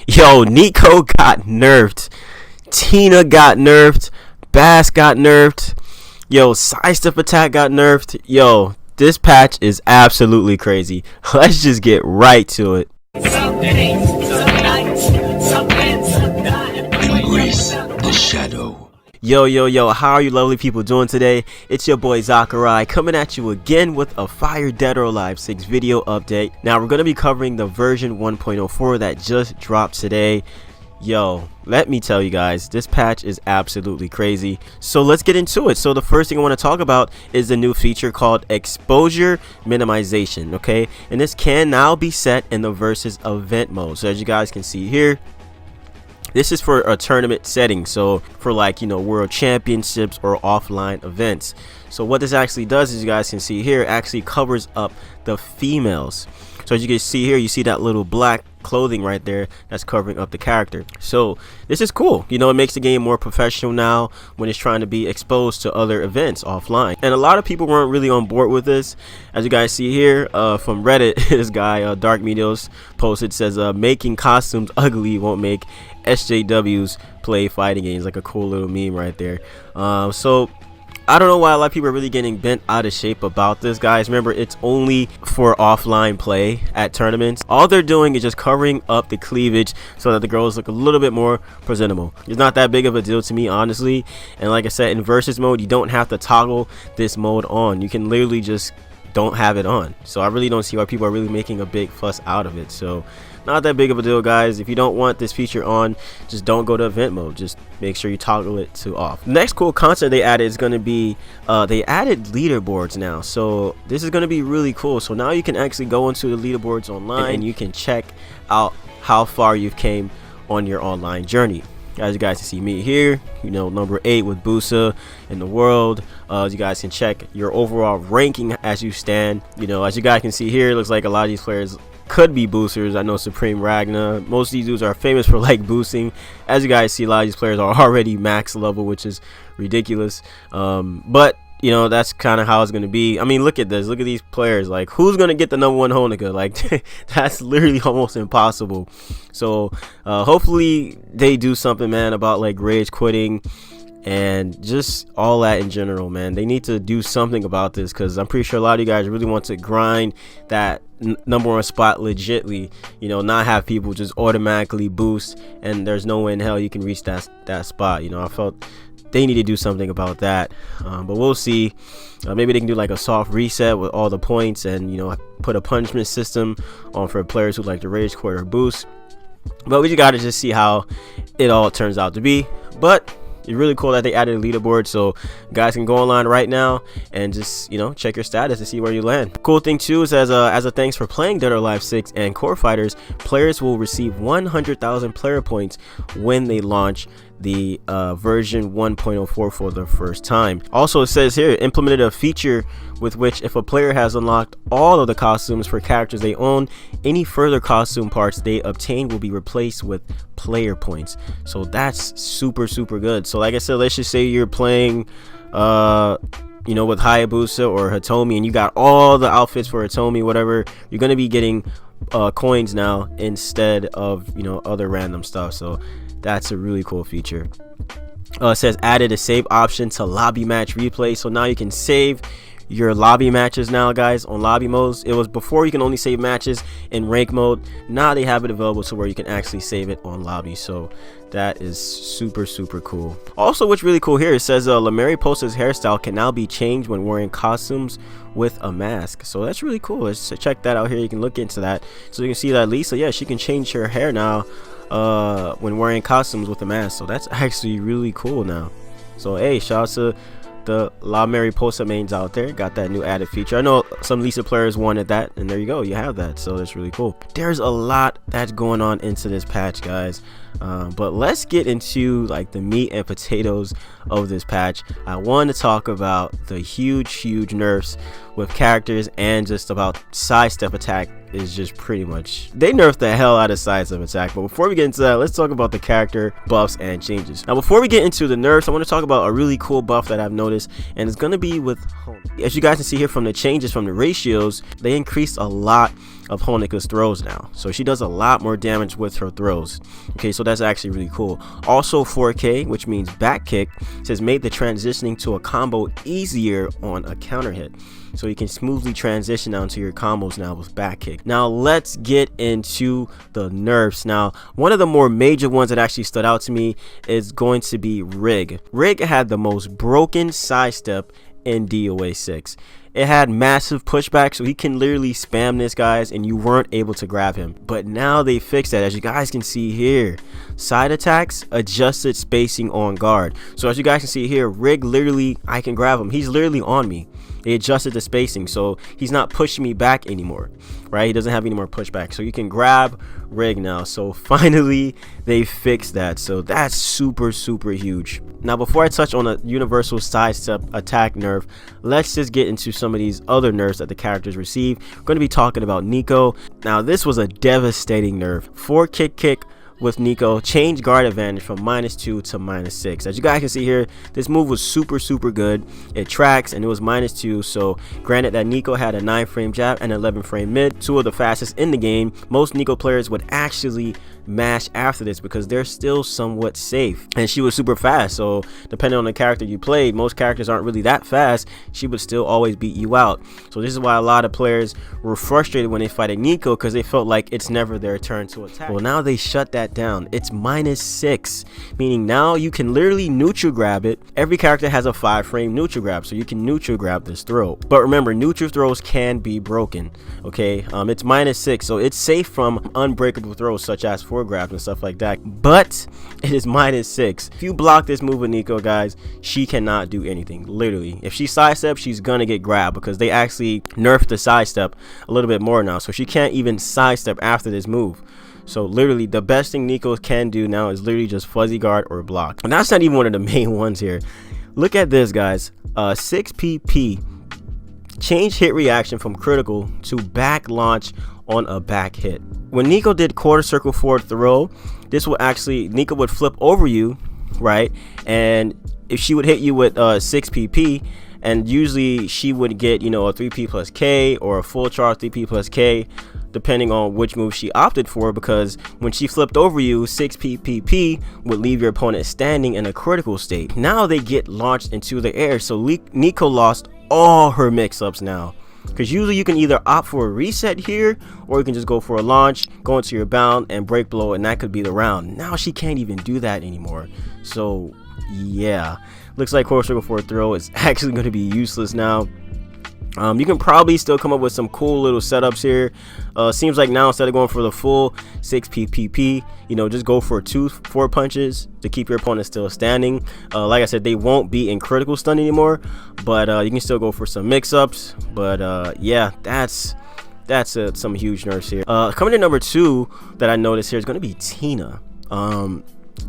Yo, Nico got nerfed. Tina got nerfed. Bass got nerfed. Yo, Sidestep attack got nerfed. Yo, this patch is absolutely crazy. Let's just get right to it. Embrace the shadow. Yo, how are you lovely people doing today? It's your boy Zakku coming at you again with a Fire Dead or Alive 6 video update. Now we're going to be covering the version 1.04 that just dropped today. Yo, let me tell you guys, this patch is absolutely crazy. So let's get into it. So the first thing I want to talk about is the new feature called exposure minimization, okay? And this can now be set in the versus event mode. So as you guys can see here, this is for a tournament setting, so for like, you know, world championships or offline events. So what this actually does, as you guys can see here, actually covers up the females. So as you can see here, you see that little black clothing right there that's covering up the character. So this is cool. You know, it makes the game more professional now when it's trying to be exposed to other events offline. And a lot of people weren't really on board with this. As you guys see here from Reddit, this guy Dark Medios posted, says making costumes ugly won't make SJWs play fighting games. Like a cool little meme right there. So I don't know why a lot of people are really getting bent out of shape about this, guys. Remember, it's only for offline play at tournaments. All they're doing is just covering up the cleavage so that the girls look a little bit more presentable. It's not that big of a deal to me, honestly. And like I said, in versus mode, you don't have to toggle this mode on. You can literally just don't have it on. So I really don't see why people are really making a big fuss out of it. So not that big of a deal, guys. If you don't want this feature on, just don't go to event mode. Just make sure you toggle it to off. Next cool concept they added is going to be they added leaderboards now. So this is going to be really cool. So now you can actually go into the leaderboards online and you can check out how far you've came on your online journey. As you guys can see me here, you know, number 8 with Busa in the world. As you guys can check your overall ranking as you stand. You know, as you guys can see here, it looks like a lot of these players could be boosters. I know Supreme Ragna, most of these dudes are famous for like boosting. As you guys see, a lot of these players are already max level, which is ridiculous. But you know, that's kind of how it's going to be. I mean, look at this. Look at these players. Like, who's going to get the #1 Honika? Like, that's literally almost impossible. So, hopefully they do something, man, about like rage quitting and just all that in general, man. They need to do something about this because I'm pretty sure a lot of you guys really want to grind that #1 spot legitly, you know, not have people just automatically boost and there's no way in hell you can reach that spot. You know, I felt they need to do something about that, but we'll see. Maybe they can do like a soft reset with all the points and, you know, put a punishment system on for players who like to rage quit or boost. But we just gotta just see how it all turns out to be. But it's really cool that they added a leaderboard, so guys can go online right now and just, you know, check your status to see where you land. Cool thing too is as a thanks for playing Dead or Alive 6 and Core Fighters, players will receive 100,000 player points when they launch the version 1.04 for the first time. Also, it says here, implemented a feature with which if a player has unlocked all of the costumes for characters they own, any further costume parts they obtain will be replaced with player points. So that's super good. So like I said, let's just say you're playing you know, with Hayabusa or Hitomi and you got all the outfits for Hitomi, whatever, you're going to be getting coins now instead of, you know, other random stuff. So that's a really cool feature. It says added a save option to lobby match replay, so now you can save your lobby matches now, guys, on lobby modes. It was before you can only save matches in rank mode. Now they have it available to where you can actually save it on lobby. So that is super cool. Also, what's really cool here, it says Lameri Posta's hairstyle can now be changed when wearing costumes with a mask. So that's really cool. Let's check that out here. You can look into that. So you can see that Lisa, yeah, she can change her hair now when wearing costumes with a mask. So that's actually really cool now. So hey, shout out to the La Mariposa mains out there, got that new added feature. I know some Lisa players wanted that, and there you go, you have that. So that's really cool. There's a lot that's going on into this patch, guys. But let's get into like the meat and potatoes of this patch. I want to talk about the huge nerfs with characters, and just about sidestep attack is just pretty much, they nerfed the hell out of sidestep attack. But before we get into that, let's talk about the character buffs and changes. Now before we get into the nerfs, I want to talk about a really cool buff that I've noticed, and it's going to be with home. As you guys can see here from the changes from the ratios, they increased a lot opponent's throws now. So she does a lot more damage with her throws. Okay, so that's actually really cool. Also 4K, which means back kick, says made the transitioning to a combo easier on a counter hit. So you can smoothly transition down to your combos now with back kick. Now let's get into the nerfs. Now one of the more major ones that actually stood out to me is going to be Rig. Rig had the most broken sidestep in DOA 6. It had massive pushback, so he can literally spam this, guys, and you weren't able to grab him. But now they fixed that, as you guys can see here. Side attacks, adjusted spacing on guard. So as you guys can see here, Rig literally, I can grab him. He's literally on me. They adjusted the spacing, so he's not pushing me back anymore, right? He doesn't have any more pushback, so you can grab Rig now. So finally they fixed that, so that's super huge. Now before I touch on a universal sidestep attack nerf, let's just get into some of these other nerfs that the characters receive. We're going to be talking about Nico. Now this was a devastating nerf. 4 kick with Nico, change guard advantage from -2 to -6. As you guys can see here, this move was super good. It tracks and it was -2. So granted that Nico had a 9-frame jab and 11-frame mid, 2 of the fastest in the game. Most Nico players would actually mash after this because they're still somewhat safe, and she was super fast. So depending on the character you played, most characters aren't really that fast, she would still always beat you out. So this is why a lot of players were frustrated when they fight a Nico, because they felt like it's never their turn to attack. Well, now they shut that down. It's -6, meaning now you can literally neutral grab it. Every character has a 5-frame neutral grab, so you can neutral grab this throw. But remember, neutral throws can be broken. Okay, it's -6, so it's safe from unbreakable throws such as 4 grabs and stuff like that, but it is -6. If you block this move with Nico, guys, she cannot do anything. Literally, if she sidesteps, she's gonna get grabbed, because they actually nerfed the sidestep a little bit more now, so she can't even sidestep after this move. So literally the best thing Nico can do now is literally just fuzzy guard or block, and that's not even one of the main ones here. Look at this, guys. 6 PP, change hit reaction from critical to back launch on a back hit. When Nico did quarter circle forward throw, this will actually, Nico would flip over you, right? And if she would hit you with 6 PP, and usually she would get, you know, a 3P plus K or a full charge 3P plus K, depending on which move she opted for, because when she flipped over you, 6P PP would leave your opponent standing in a critical state. Now they get launched into the air, so Nico lost all her mix-ups now, because usually you can either opt for a reset here, or you can just go for a launch, go into your bound and break blow, and that could be the round. Now she can't even do that anymore. So yeah, looks like quarter circle forward throw is actually going to be useless now. You can probably still come up with some cool little setups here. Seems like now instead of going for the full 6P PP, you know, just go for 4 punches to keep your opponent still standing. Like I said, they won't be in critical stun anymore, but you can still go for some mix-ups. But yeah, that's some huge nerfs here. Coming to number 2 that I noticed here is going to be Tina.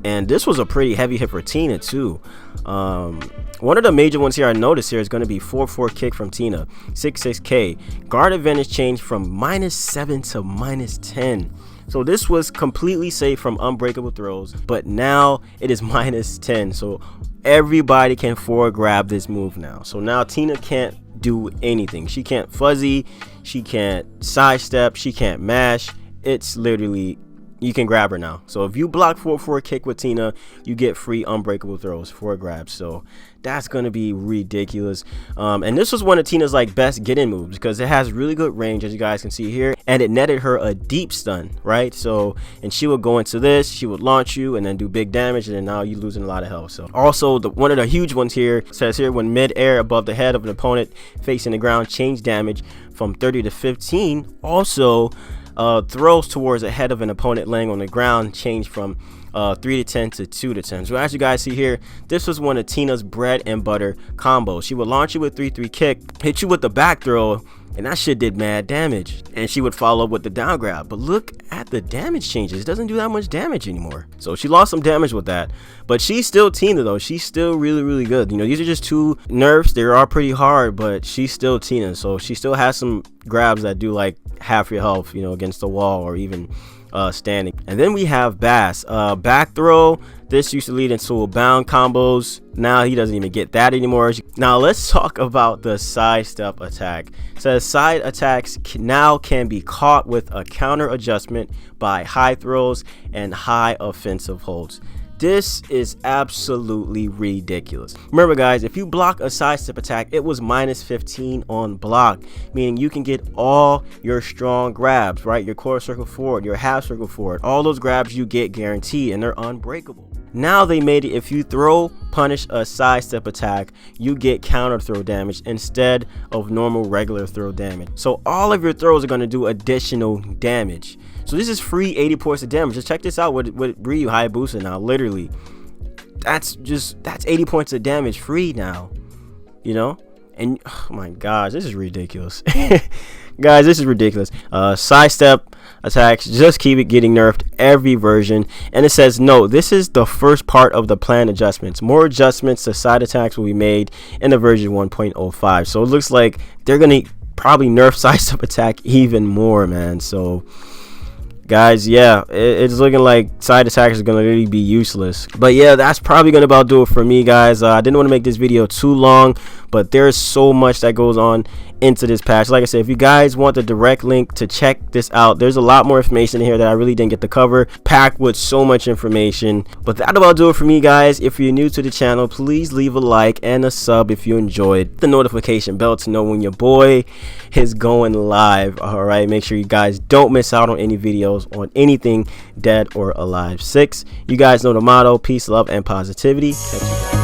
And this was a pretty heavy hit for Tina too. One of the major ones here I noticed here is going to be 4-4 kick from Tina, 6-6K. Guard advantage changed from -7 to -10. So this was completely safe from unbreakable throws, but now it is -10. So everybody can forward grab this move now. So now Tina can't do anything. She can't fuzzy, she can't sidestep, she can't mash. It's literally, you can grab her now. So if you block 4-4 kick with Tina, you get free unbreakable throws, 4 grabs. So that's gonna be ridiculous. And this was one of Tina's like best get-in moves, because it has really good range, as you guys can see here, and it netted her a deep stun, right? So, and she would go into this, she would launch you and then do big damage, and then now you're losing a lot of health. So also one of the huge ones here says here, when mid-air above the head of an opponent facing the ground, change damage from 30 to 15. Also, throws towards the head of an opponent laying on the ground change from 3 to 10 to 2 to 10. So as you guys see here, this was one of Tina's bread and butter combos. She would launch you with 3-3 kick, hit you with the back throw, and that shit did mad damage, and she would follow up with the down grab. But look at the damage changes, it doesn't do that much damage anymore. So she lost some damage with that, but she's still Tina though. She's still really good. You know, these are just 2 nerfs. They are pretty hard, but she's still Tina, so she still has some grabs that do like half your health, you know, against the wall, or even standing. And then we have Bass. Back throw. This used to lead into bound combos. Now he doesn't even get that anymore. Now let's talk about the sidestep attack. It says side attacks now can be caught with a counter adjustment by high throws and high offensive holds. This is absolutely ridiculous. Remember guys, if you block a sidestep attack, it was -15 on block, meaning you can get all your strong grabs, right? Your quarter circle forward, your half circle forward, all those grabs you get guaranteed, and they're unbreakable. Now they made it, if you throw punish a sidestep attack, you get counter throw damage instead of normal regular throw damage. So all of your throws are going to do additional damage. So this is free 80 points of damage. Just check this out with Ryu Hayabusa now. Literally, that's 80 points of damage free now, you know. And oh my gosh, this is ridiculous. Guys, this is ridiculous. Sidestep attacks just keep getting nerfed every version, and it says no, this is the first part of the planned adjustments. More adjustments to side attacks will be made in the version 1.05. So it looks like they're gonna probably nerf sidestep attack even more, man. So guys, yeah, it's looking like side attacks are gonna really be useless. But yeah, that's probably gonna about do it for me, guys. I didn't want to make this video too long, but there's so much that goes on into this patch. Like I said, if you guys want the direct link to check this out, there's a lot more information in here that I really didn't get to cover, packed with so much information. But that about do it for me, guys. If you're new to the channel, please leave a like and a sub if you enjoyed. The notification bell to know when your boy is going live. All right, make sure you guys don't miss out on any videos on anything Dead or Alive 6. You guys know the motto: peace, love, and positivity. Catch you guys.